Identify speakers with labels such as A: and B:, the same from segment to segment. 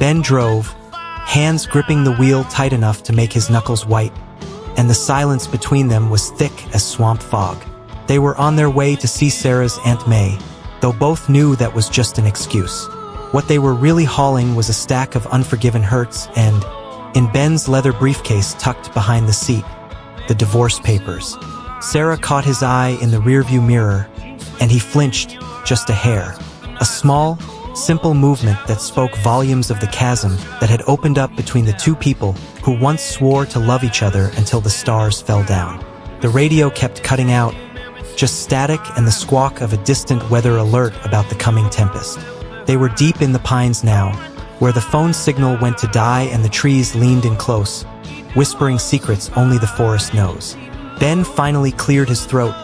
A: Ben drove, hands gripping the wheel tight enough to make his knuckles white, and the silence between them was thick as swamp fog. They were on their way to see Sarah's Aunt May, though both knew that was just an excuse. What they were really hauling was a stack of unforgiven hurts and, in Ben's leather briefcase tucked behind the seat, the divorce papers. Sarah caught his eye in the rearview mirror, and he flinched just a hair. A small, simple movement that spoke volumes of the chasm that had opened up between the two people who once swore to love each other until the stars fell down. The radio kept cutting out, just static and the squawk of a distant weather alert about the coming tempest. They were deep in the pines now, where the phone signal went to die and the trees leaned in close, whispering secrets only the forest knows. Ben finally cleared his throat,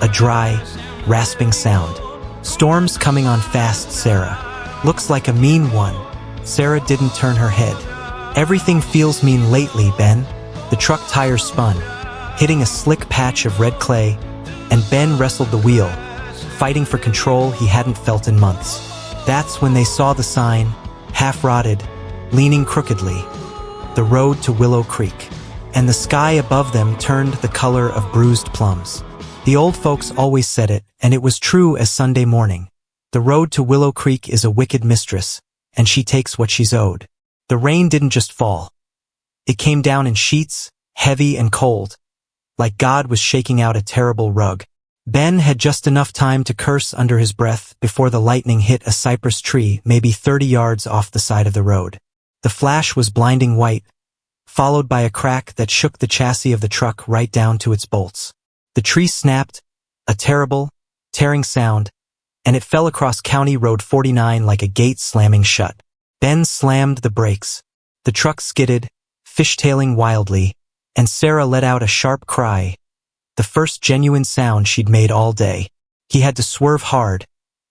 A: a dry, rasping sound. "Storm's coming on fast, Sarah. Looks like a mean one." Sarah didn't turn her head. "Everything feels mean lately, Ben." The truck tires spun, hitting a slick patch of red clay, and Ben wrestled the wheel, fighting for control he hadn't felt in months. That's when they saw the sign, half-rotted, leaning crookedly, "The road to Willow Creek." And the sky above them turned the color of bruised plums. The old folks always said it, and it was true as Sunday morning. The road to Willow Creek is a wicked mistress, and she takes what she's owed. The rain didn't just fall. It came down in sheets, heavy and cold, like God was shaking out a terrible rug. Ben had just enough time to curse under his breath before the lightning hit a cypress tree maybe 30 yards off the side of the road. The flash was blinding white, followed by a crack that shook the chassis of the truck right down to its bolts. The tree snapped, a terrible, tearing sound, and it fell across County Road 49 like a gate slamming shut. Ben slammed the brakes. The truck skidded, fishtailing wildly, and Sarah let out a sharp cry, the first genuine sound she'd made all day. He had to swerve hard,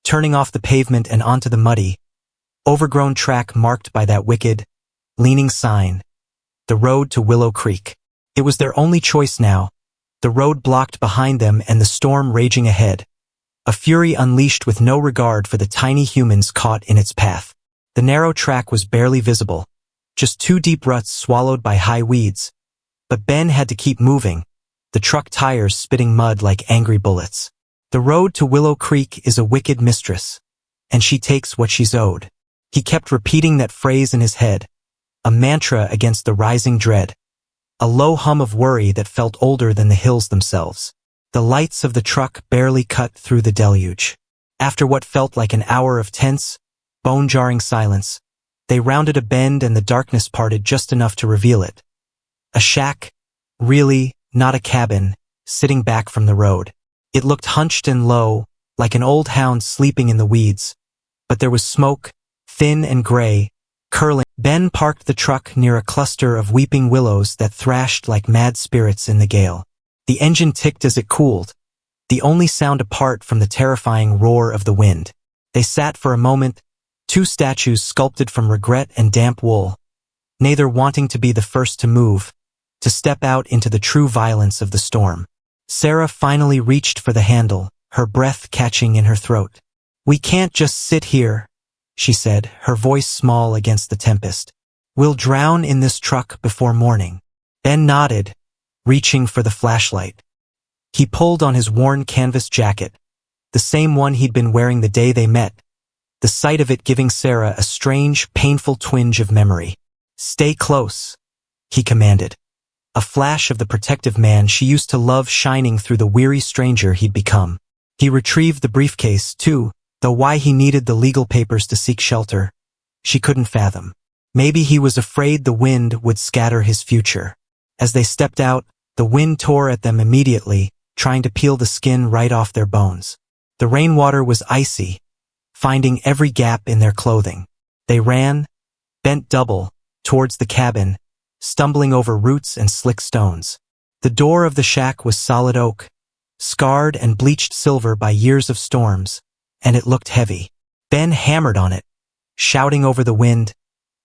A: turning off the pavement and onto the muddy, overgrown track marked by that wicked, leaning sign, "The road to Willow Creek." It was their only choice now, the road blocked behind them and the storm raging ahead, a fury unleashed with no regard for the tiny humans caught in its path. The narrow track was barely visible, just two deep ruts swallowed by high weeds. But Ben had to keep moving, the truck tires spitting mud like angry bullets. The road to Willow Creek is a wicked mistress, and she takes what she's owed. He kept repeating that phrase in his head, a mantra against the rising dread, a low hum of worry that felt older than the hills themselves. The lights of the truck barely cut through the deluge. After what felt like an hour of tense, bone-jarring silence, they rounded a bend and the darkness parted just enough to reveal it. A shack, really, not a cabin, sitting back from the road. It looked hunched and low, like an old hound sleeping in the weeds, but there was smoke, thin and gray, curling. Ben parked the truck near a cluster of weeping willows that thrashed like mad spirits in the gale. The engine ticked as it cooled, the only sound apart from the terrifying roar of the wind. They sat for a moment, two statues sculpted from regret and damp wool, neither wanting to be the first to move, to step out into the true violence of the storm. Sarah finally reached for the handle, her breath catching in her throat. "We can't just sit here," she said, her voice small against the tempest. "We'll drown in this truck before morning." Ben nodded, reaching for the flashlight. He pulled on his worn canvas jacket, the same one he'd been wearing the day they met, the sight of it giving Sarah a strange, painful twinge of memory. "Stay close," he commanded, a flash of the protective man she used to love shining through the weary stranger he'd become. He retrieved the briefcase, too, though why he needed the legal papers to seek shelter, she couldn't fathom. Maybe he was afraid the wind would scatter his future. As they stepped out, the wind tore at them immediately, trying to peel the skin right off their bones. The rainwater was icy, finding every gap in their clothing. They ran, bent double, towards the cabin, stumbling over roots and slick stones. The door of the shack was solid oak, scarred and bleached silver by years of storms, and it looked heavy. Ben hammered on it, shouting over the wind,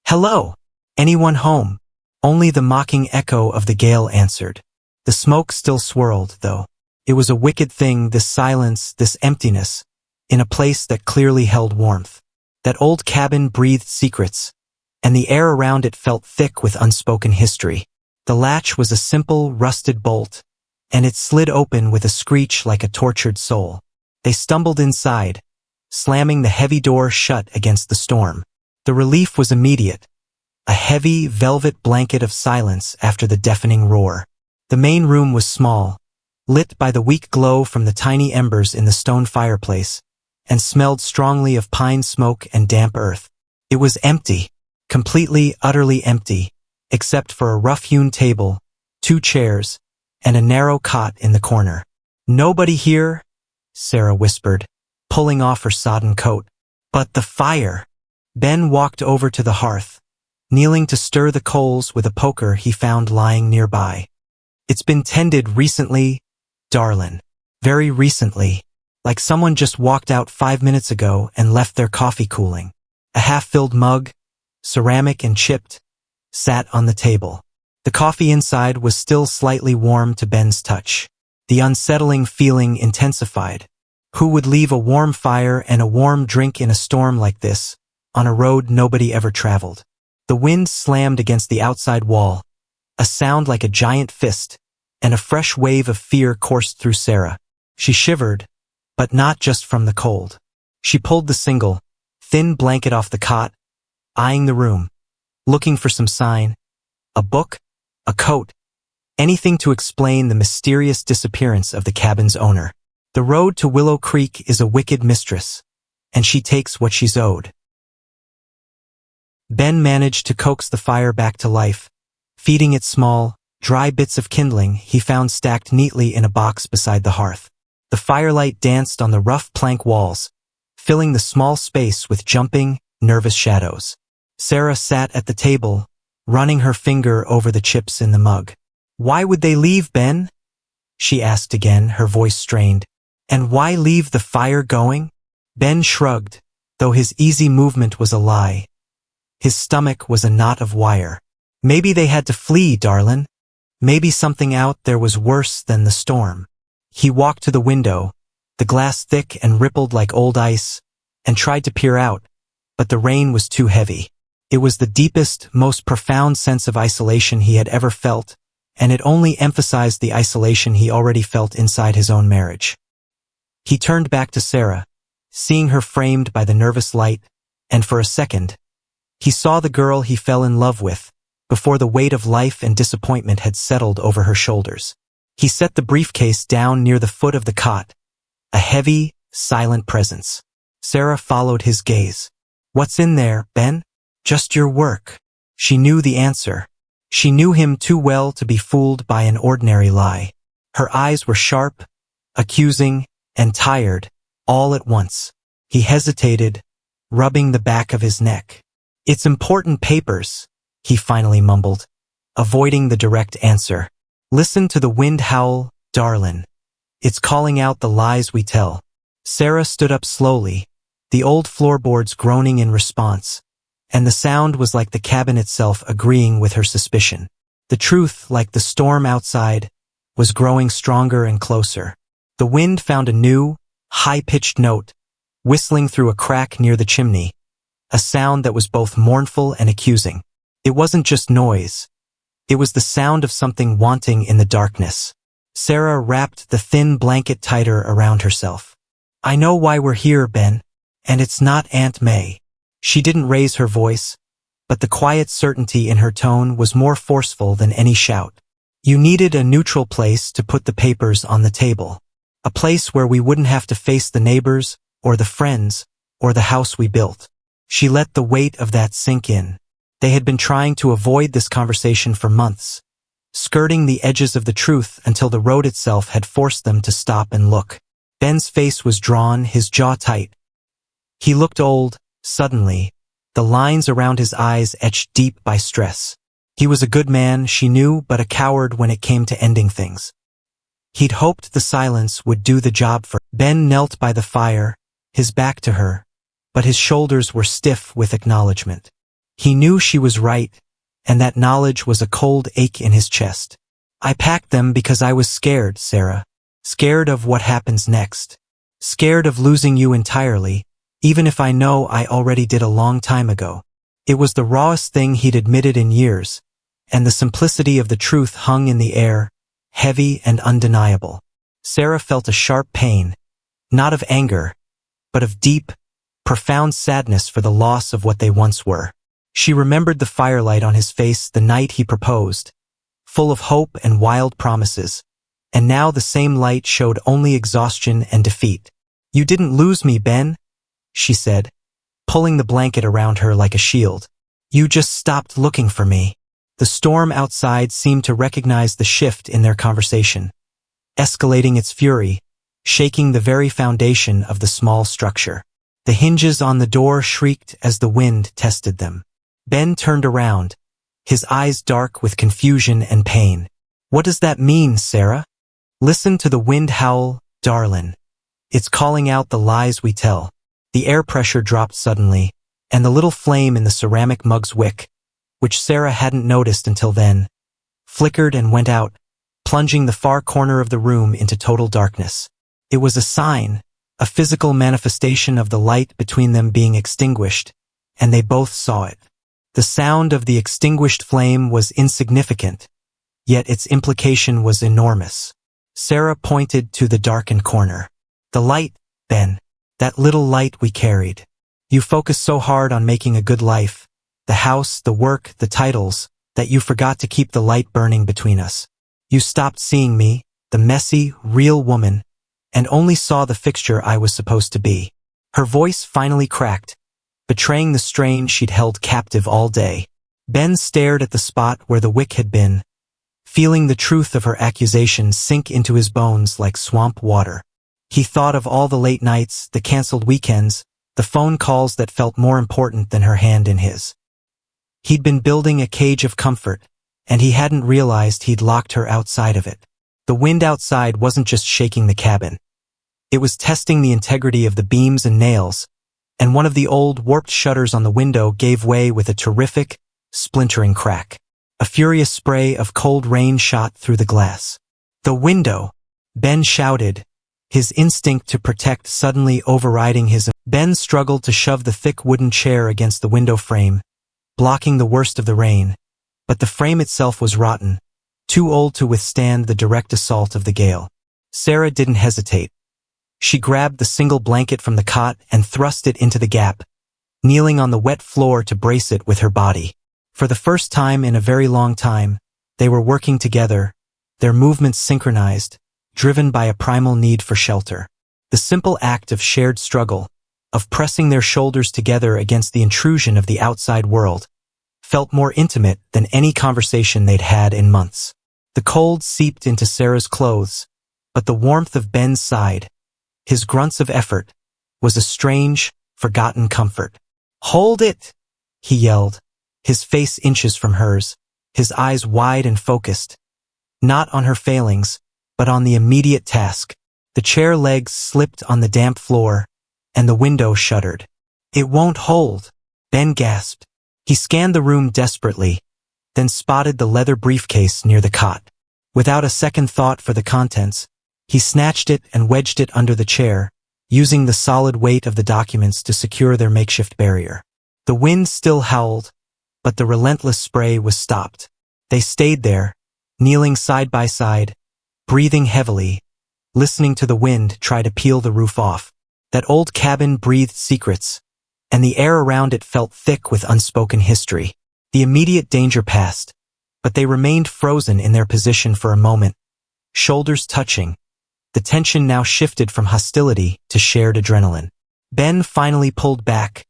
A: "Hello! Anyone home?" Only the mocking echo of the gale answered. The smoke still swirled, though. It was a wicked thing, this silence, this emptiness, in a place that clearly held warmth. That old cabin breathed secrets, and the air around it felt thick with unspoken history. The latch was a simple, rusted bolt, and it slid open with a screech like a tortured soul. They stumbled inside, slamming the heavy door shut against the storm. The relief was immediate, a heavy, velvet blanket of silence after the deafening roar. The main room was small, lit by the weak glow from the tiny embers in the stone fireplace, and smelled strongly of pine smoke and damp earth. It was empty, completely, utterly empty, except for a rough-hewn table, 2 chairs, and a narrow cot in the corner. "Nobody here?" Sarah whispered, pulling off her sodden coat. "But the fire!" Ben walked over to the hearth, kneeling to stir the coals with a poker he found lying nearby. "It's been tended recently, darlin'. Very recently. Like someone just walked out 5 minutes ago and left their coffee cooling." A half-filled mug, ceramic and chipped, sat on the table. The coffee inside was still slightly warm to Ben's touch. The unsettling feeling intensified. Who would leave a warm fire and a warm drink in a storm like this, on a road nobody ever traveled? The wind slammed against the outside wall, a sound like a giant fist, and a fresh wave of fear coursed through Sarah. She shivered, but not just from the cold. She pulled the single, thin blanket off the cot, eyeing the room, looking for some sign, a book, a coat, anything to explain the mysterious disappearance of the cabin's owner. The road to Willow Creek is a wicked mistress, and she takes what she's owed. Ben managed to coax the fire back to life, feeding it small, dry bits of kindling he found stacked neatly in a box beside the hearth. The firelight danced on the rough plank walls, filling the small space with jumping, nervous shadows. Sarah sat at the table, running her finger over the chips in the mug. "Why would they leave, Ben?" she asked again, her voice strained. "And why leave the fire going?" Ben shrugged, though his easy movement was a lie. His stomach was a knot of wire. "Maybe they had to flee, darlin'. Maybe something out there was worse than the storm." He walked to the window, the glass thick and rippled like old ice, and tried to peer out, but the rain was too heavy. It was the deepest, most profound sense of isolation he had ever felt, and it only emphasized the isolation he already felt inside his own marriage. He turned back to Sarah, seeing her framed by the nervous light, and for a second, he saw the girl he fell in love with, before the weight of life and disappointment had settled over her shoulders. He set the briefcase down near the foot of the cot, a heavy, silent presence. Sarah followed his gaze. "What's in there, Ben?" "Just your work." She knew the answer. She knew him too well to be fooled by an ordinary lie. Her eyes were sharp, accusing, and tired, all at once. He hesitated, rubbing the back of his neck. "It's important papers," he finally mumbled, avoiding the direct answer. "Listen to the wind howl, darlin'. It's calling out the lies we tell." Sarah stood up slowly, the old floorboards groaning in response, and the sound was like the cabin itself agreeing with her suspicion. The truth, like the storm outside, was growing stronger and closer. The wind found a new, high-pitched note, whistling through a crack near the chimney, a sound that was both mournful and accusing. It wasn't just noise. It was the sound of something wanting in the darkness. Sarah wrapped the thin blanket tighter around herself. "I know why we're here, Ben, and it's not Aunt May." She didn't raise her voice, but the quiet certainty in her tone was more forceful than any shout. "You needed a neutral place to put the papers on the table. A place where we wouldn't have to face the neighbors, or the friends, or the house we built." She let the weight of that sink in. They had been trying to avoid this conversation for months, skirting the edges of the truth until the road itself had forced them to stop and look. Ben's face was drawn, his jaw tight. He looked old, suddenly, the lines around his eyes etched deep by stress. He was a good man, she knew, but a coward when it came to ending things. He'd hoped the silence would do the job for Ben knelt by the fire, his back to her, but his shoulders were stiff with acknowledgement. He knew she was right, and that knowledge was a cold ache in his chest. "I packed them because I was scared, Sarah. Scared of what happens next. Scared of losing you entirely, even if I know I already did a long time ago. It was the rawest thing he'd admitted in years, and the simplicity of the truth hung in the air, heavy and undeniable. Sarah felt a sharp pain, not of anger, but of deep, profound sadness for the loss of what they once were. She remembered the firelight on his face the night he proposed, full of hope and wild promises, and now the same light showed only exhaustion and defeat. "You didn't lose me, Ben," she said, pulling the blanket around her like a shield. "You just stopped looking for me." The storm outside seemed to recognize the shift in their conversation, escalating its fury, shaking the very foundation of the small structure. The hinges on the door shrieked as the wind tested them. Ben turned around, his eyes dark with confusion and pain. "What does that mean, Sarah?" "Listen to the wind howl, darlin'. It's calling out the lies we tell." The air pressure dropped suddenly, and the little flame in the ceramic mug's wick, which Sarah hadn't noticed until then, flickered and went out, plunging the far corner of the room into total darkness. It was a sign, a physical manifestation of the light between them being extinguished, and they both saw it. The sound of the extinguished flame was insignificant, yet its implication was enormous. Sarah pointed to the darkened corner. "The light, Ben. That little light we carried. You focused so hard on making a good life, the house, the work, the titles, that you forgot to keep the light burning between us. You stopped seeing me, the messy, real woman, and only saw the fixture I was supposed to be." Her voice finally cracked, betraying the strain she'd held captive all day. Ben stared at the spot where the wick had been, feeling the truth of her accusations sink into his bones like swamp water. He thought of all the late nights, the canceled weekends, the phone calls that felt more important than her hand in his. He'd been building a cage of comfort, and he hadn't realized he'd locked her outside of it. The wind outside wasn't just shaking the cabin. It was testing the integrity of the beams and nails, and one of the old, warped shutters on the window gave way with a terrific, splintering crack. A furious spray of cold rain shot through the glass. "The window!" Ben shouted, his instinct to protect suddenly overriding his. Ben struggled to shove the thick wooden chair against the window frame, blocking the worst of the rain, but the frame itself was rotten, too old to withstand the direct assault of the gale. Sarah didn't hesitate. She grabbed the single blanket from the cot and thrust it into the gap, kneeling on the wet floor to brace it with her body. For the first time in a very long time, they were working together, their movements synchronized, driven by a primal need for shelter. The simple act of shared struggle, of pressing their shoulders together against the intrusion of the outside world, felt more intimate than any conversation they'd had in months. The cold seeped into Sarah's clothes, but the warmth of Ben's side, his grunts of effort, was a strange, forgotten comfort. "Hold it!" he yelled, his face inches from hers, his eyes wide and focused, not on her failings, but on the immediate task. The chair legs slipped on the damp floor, and the window shuddered. "It won't hold," Ben gasped. He scanned the room desperately, then spotted the leather briefcase near the cot. Without a second thought for the contents, he snatched it and wedged it under the chair, using the solid weight of the documents to secure their makeshift barrier. The wind still howled, but the relentless spray was stopped. They stayed there, kneeling side by side, breathing heavily, listening to the wind try to peel the roof off. That old cabin breathed secrets, and the air around it felt thick with unspoken history. The immediate danger passed, but they remained frozen in their position for a moment, shoulders touching. The tension now shifted from hostility to shared adrenaline. Ben finally pulled back,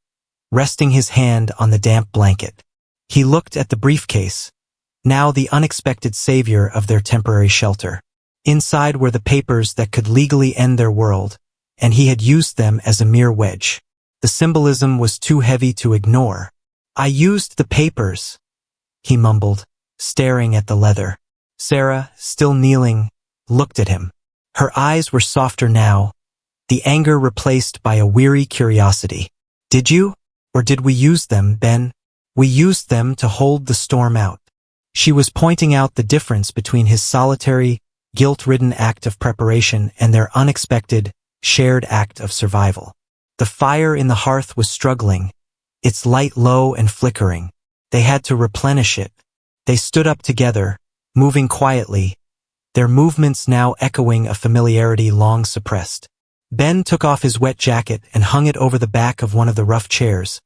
A: resting his hand on the damp blanket. He looked at the briefcase, now the unexpected savior of their temporary shelter. Inside were the papers that could legally end their world, and he had used them as a mere wedge. The symbolism was too heavy to ignore. "I used the papers," he mumbled, staring at the leather. Sarah, still kneeling, looked at him. Her eyes were softer now, the anger replaced by a weary curiosity. "Did you? Or did we use them, Ben?" "We used them to hold the storm out." She was pointing out the difference between his solitary, guilt-ridden act of preparation and their unexpected, shared act of survival. The fire in the hearth was struggling, its light low and flickering. They had to replenish it. They stood up together, moving quietly, their movements now echoing a familiarity long suppressed. Ben took off his wet jacket and hung it over the back of one of the rough chairs,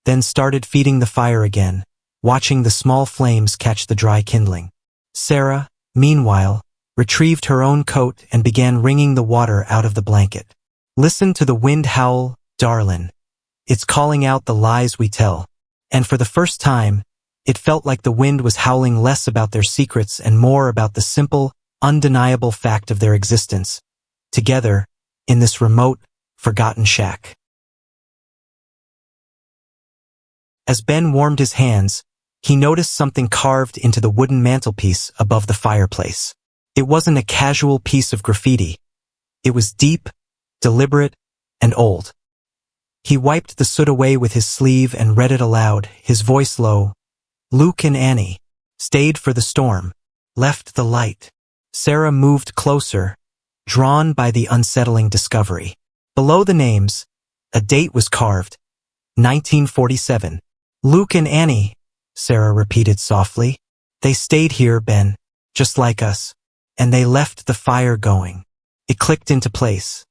A: then started feeding the fire again, watching the small flames catch the dry kindling. Sarah, meanwhile, retrieved her own coat and began wringing the water out of the blanket. Listen to the wind howl, darlin'. It's calling out the lies we tell. And for the first time, it felt like the wind was howling less about their secrets and more about the simple, undeniable fact of their existence, together, in this remote, forgotten shack. As Ben warmed his hands, he noticed something carved into the wooden mantelpiece above the fireplace. It wasn't a casual piece of graffiti. It was deep, deliberate, and old. He wiped the soot away with his sleeve and read it aloud, his voice low. Luke and Annie stayed for the storm, left the light. Sarah moved closer, drawn by the unsettling discovery. Below the names, a date was carved, 1947. Luke and Annie, Sarah repeated softly. They stayed here, Ben, just like us. And they left the fire going. It clicked into place.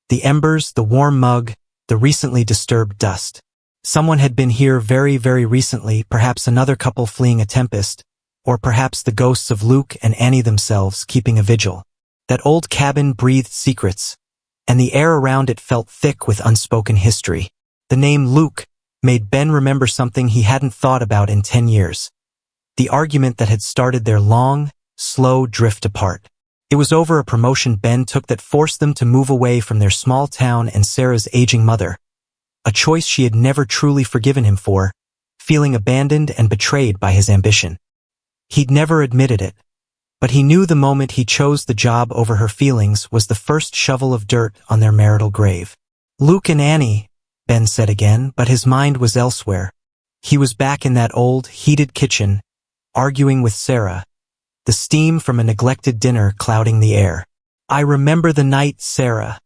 A: The embers, the warm mug, the recently disturbed dust. Someone had been here very, very recently, perhaps another couple fleeing a tempest, or perhaps the ghosts of Luke and Annie themselves keeping a vigil. That old cabin breathed secrets, and the air around it felt thick with unspoken history. The name Luke made Ben remember something he hadn't thought about in 10 years. The argument that had started their long, slow drift apart. It was over a promotion Ben took that forced them to move away from their small town and Sarah's aging mother. A choice she had never truly forgiven him for, feeling abandoned and betrayed by his ambition. He'd never admitted it, but he knew the moment he chose the job over her feelings was the first shovel of dirt on their marital grave. Luke and Annie, Ben said again, but his mind was elsewhere. He was back in that old, heated kitchen, arguing with Sarah, the steam from a neglected dinner clouding the air. I remember the night, Sarah.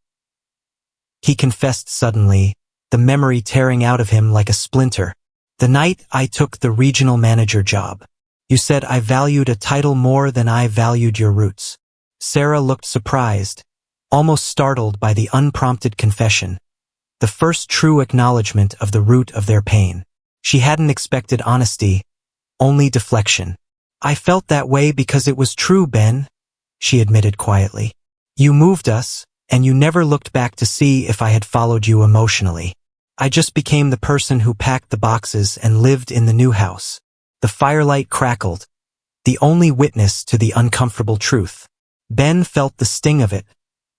A: He confessed suddenly, the memory tearing out of him like a splinter. The night I took the regional manager job. You said I valued a title more than I valued your roots. Sarah looked surprised, almost startled by the unprompted confession. The first true acknowledgement of the root of their pain. She hadn't expected honesty, only deflection. I felt that way because it was true, Ben, she admitted quietly. You moved us, and you never looked back to see if I had followed you emotionally. I just became the person who packed the boxes and lived in the new house. The firelight crackled, the only witness to the uncomfortable truth. Ben felt the sting of it,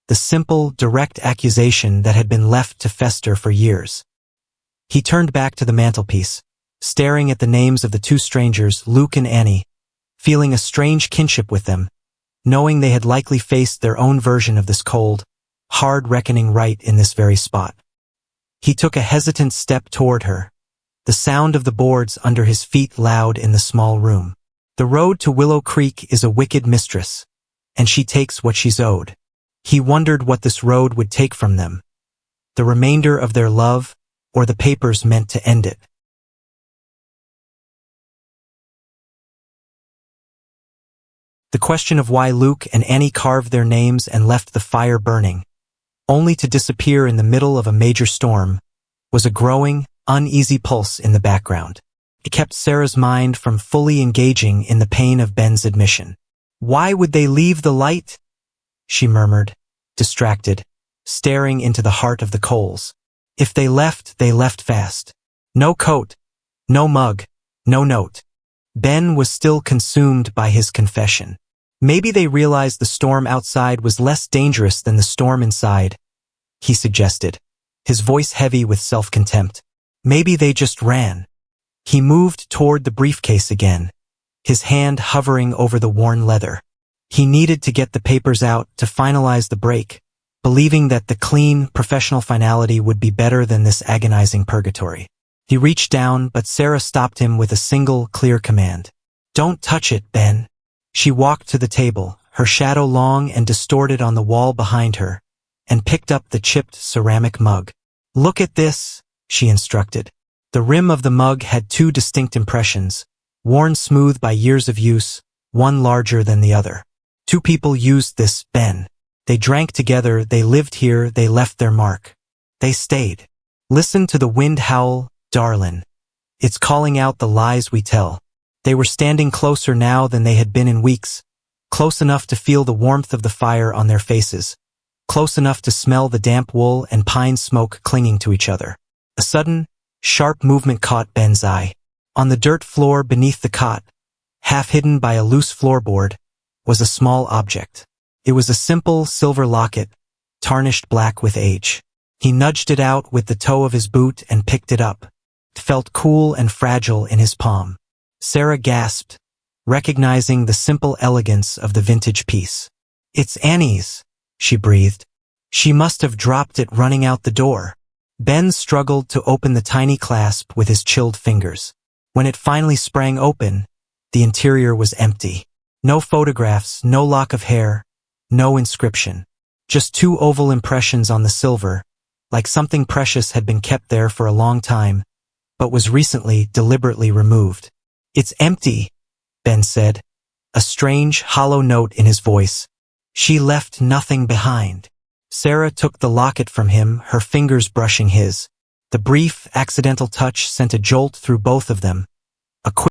A: the simple, direct accusation that had been left to fester for years. He turned back to the mantelpiece, staring at the names of the two strangers, Luke and Annie, feeling a strange kinship with them, knowing they had likely faced their own version of this cold, hard reckoning right in this very spot. He took a hesitant step toward her, the sound of the boards under his feet loud in the small room. The road to Willow Creek is a wicked mistress, and she takes what she's owed. He wondered what this road would take from them, the remainder of their love, or the papers meant to end it. The question of why Luke and Annie carved their names and left the fire burning, only to disappear in the middle of a major storm, was a growing, uneasy pulse in the background. It kept Sarah's mind from fully engaging in the pain of Ben's admission. Why would they leave the light? She murmured, distracted, staring into the heart of the coals. If they left fast. No coat, no mug, no note. Ben was still consumed by his confession. Maybe they realized the storm outside was less dangerous than the storm inside, he suggested, his voice heavy with self-contempt. Maybe they just ran. He moved toward the briefcase again, his hand hovering over the worn leather. He needed to get the papers out to finalize the break, believing that the clean, professional finality would be better than this agonizing purgatory. He reached down, but Sarah stopped him with a single, clear command. Don't touch it, Ben. She walked to the table, her shadow long and distorted on the wall behind her, and picked up the chipped ceramic mug. Look at this, she instructed. The rim of the mug had two distinct impressions, worn smooth by years of use, one larger than the other. Two people used this, Ben. They drank together, they lived here, they left their mark. They stayed. Listen to the wind howl, darlin'. It's calling out the lies we tell. They were standing closer now than they had been in weeks, close enough to feel the warmth of the fire on their faces, close enough to smell the damp wool and pine smoke clinging to each other. A sudden, sharp movement caught Ben's eye. On the dirt floor beneath the cot, half hidden by a loose floorboard, was a small object. It was a simple silver locket, tarnished black with age. He nudged it out with the toe of his boot and picked it up. It felt cool and fragile in his palm. Sarah gasped, recognizing the simple elegance of the vintage piece. "It's Annie's," she breathed. "She must have dropped it running out the door." Ben struggled to open the tiny clasp with his chilled fingers. When it finally sprang open, the interior was empty. No photographs, no lock of hair, no inscription. Just two oval impressions on the silver, like something precious had been kept there for a long time, but was recently deliberately removed. "It's empty," Ben said, a strange, hollow note in his voice. "She left nothing behind." Sarah took the locket from him, her fingers brushing his. The brief, accidental touch sent a jolt through both of them. A quick